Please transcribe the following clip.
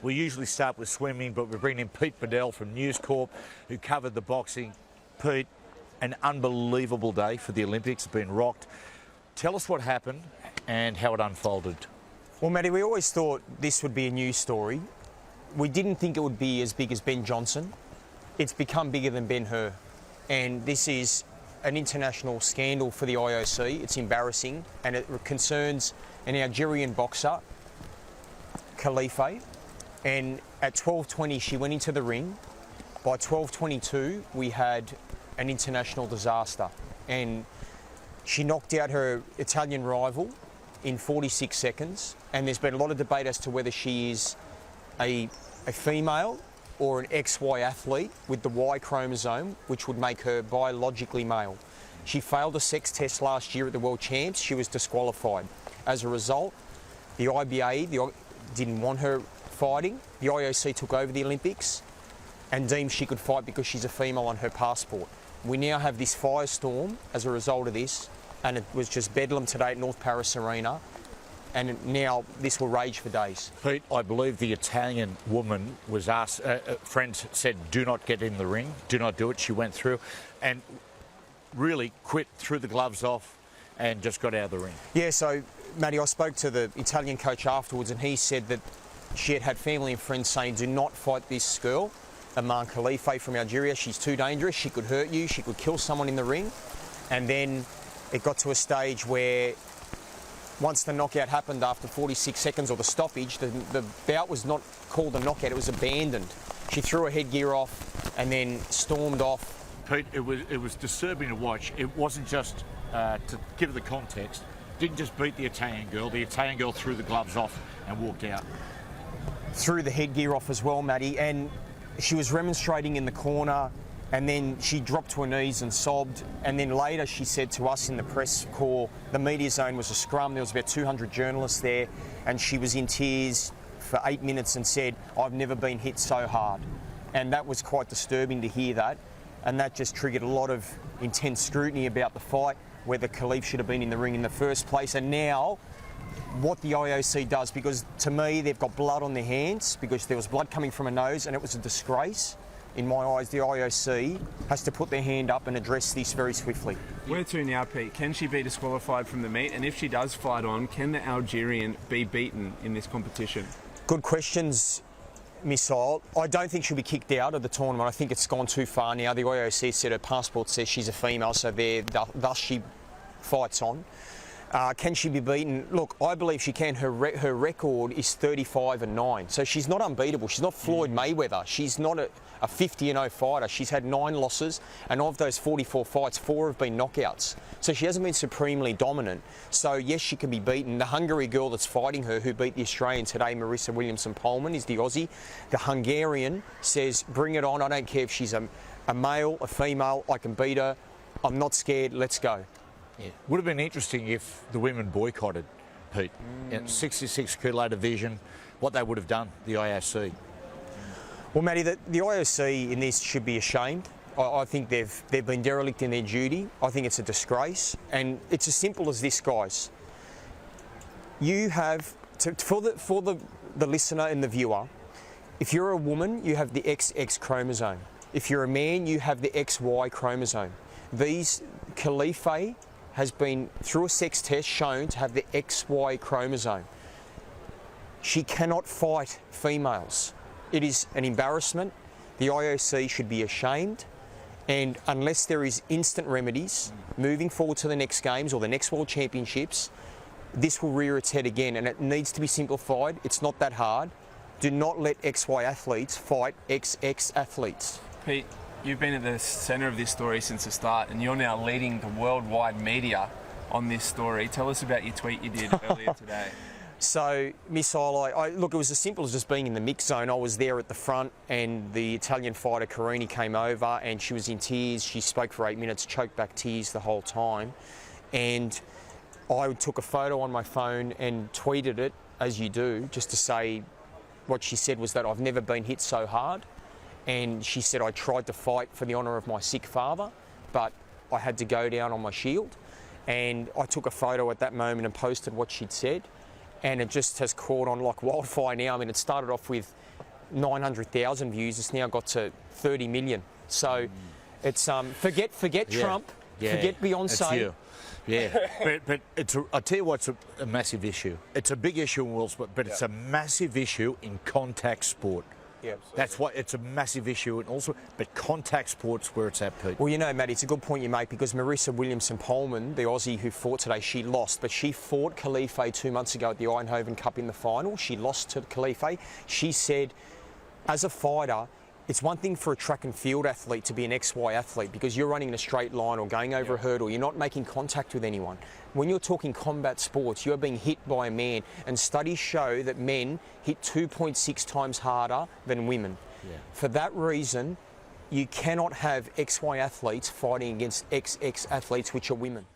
We usually start with swimming, but we're bringing in Pete Bedell from News Corp, who covered the boxing. Pete, an unbelievable day for the Olympics. It's been rocked. Tell us what happened and how it unfolded. Well, Matty, we always thought this would be a news story. We didn't think it would be as big as Ben Johnson. It's become bigger than Ben-Hur. And this is an international scandal for the IOC. It's embarrassing, and it concerns an Algerian boxer, Khalifa. And at 12:20, she went into the ring. By 12:22, we had an international disaster. And she knocked out her Italian rival in 46 seconds. And there's been a lot of debate as to whether she is a female or an XY athlete with the Y chromosome, which would make her biologically male. She failed a sex test last year at the World Champs. She was disqualified. As a result, the IBA didn't want her fighting. The IOC took over the Olympics and deemed she could fight because she's a female on her passport. We now have this firestorm as a result of this, and it was just bedlam today at North Paris Arena, and now this will rage for days. Pete, I believe the Italian woman was asked, friends said, do not get in the ring, do not do it. She went through and really quit, threw the gloves off and just got out of the ring. Yeah, so, Matty, I spoke to the Italian coach afterwards, and he said that she had family and friends saying, do not fight this girl, Iman Khalifa from Algeria. She's too dangerous. She could hurt you. She could kill someone in the ring. And then it got to a stage where once the knockout happened after 46 seconds, or the stoppage, the bout was not called a knockout, it was abandoned. She threw her headgear off and then stormed off. Pete, it was disturbing to watch. It wasn't just, to give the context, didn't just beat the Italian girl threw the gloves off and walked out. Threw the headgear off as well, Matty, and she was remonstrating in the corner, and then she dropped to her knees and sobbed. And then later she said to us in the press corps, the media zone was a scrum, there was about 200 journalists there, and she was in tears for 8 minutes and said, I've never been hit so hard. And that was quite disturbing to hear that, and that just triggered a lot of intense scrutiny about the fight, whether Khalif should have been in the ring in the first place, and now what the IOC does, because to me they've got blood on their hands because there was blood coming from her nose and it was a disgrace. In my eyes, the IOC has to put their hand up and address this very swiftly. Where to now, Pete? Can she be disqualified from the meet? And if she does fight on, can the Algerian be beaten in this competition? Good questions, Missile. I don't think she'll be kicked out of the tournament. I think it's gone too far now. The IOC said her passport says she's a female, so thus she fights on. Can she be beaten? Look, I believe she can. Her record is 35-9, so she's not unbeatable. She's not Floyd Mayweather. She's not a 50-0 fighter. She's had 9 losses, and of those 44 fights, 4 have been knockouts. So she hasn't been supremely dominant. So yes, she can be beaten. The Hungary girl that's fighting her, who beat the Australian today, Marissa Williamson-Pohlman, is the Aussie. The Hungarian says, bring it on. I don't care if she's a male, a female. I can beat her. I'm not scared. Let's go. Yeah. Would have been interesting if the women boycotted, Pete. 66 kilo division, what they would have done, the IOC. Well, Matty, the IOC in this should be ashamed. I think they've been derelict in their duty. I think it's a disgrace, and it's as simple as this, guys. You have for the listener and the viewer. If you're a woman, you have the XX chromosome. If you're a man, you have the XY chromosome. Khalifa has been, through a sex test, shown to have the XY chromosome. She cannot fight females. It is an embarrassment. The IOC should be ashamed, and unless there is instant remedies moving forward to the next games or the next World Championships, this will rear its head again, and it needs to be simplified. It's not that hard. Do not let XY athletes fight XX athletes. Pete, you've been at the centre of this story since the start, and you're now leading the worldwide media on this story. Tell us about your tweet you did earlier today. So, Missile, look, it was as simple as just being in the mix zone. I was there at the front, and the Italian fighter, Carini, came over, and she was in tears. She spoke for 8 minutes, choked back tears the whole time. And I took a photo on my phone and tweeted it, as you do, just to say what she said was that I've never been hit so hard. And she said, I tried to fight for the honour of my sick father, but I had to go down on my shield. And I took a photo at that moment and posted what she'd said. And it just has caught on like wildfire now. I mean, it started off with 900,000 views. It's now got to 30 million. So it's forget Trump, forget Beyonce. It's you. Yeah, but I tell you what's a massive issue. It's a big issue in world sport, but it's a massive issue in contact sport. Yeah, that's why it's a massive issue, and also, but contact sports where it's at, Pete. Well, you know, Matty, it's a good point you make, because Marissa Williamson-Pohlman, the Aussie who fought today, she lost, but she fought Khalife 2 months ago at the Eindhoven Cup in the final. She lost to Khalife. She said, as a fighter, it's one thing for a track and field athlete to be an XY athlete, because you're running in a straight line or going over a hurdle. You're not making contact with anyone. When you're talking combat sports, you're being hit by a man, and studies show that men hit 2.6 times harder than women. Yeah. For that reason, you cannot have XY athletes fighting against XX athletes, which are women.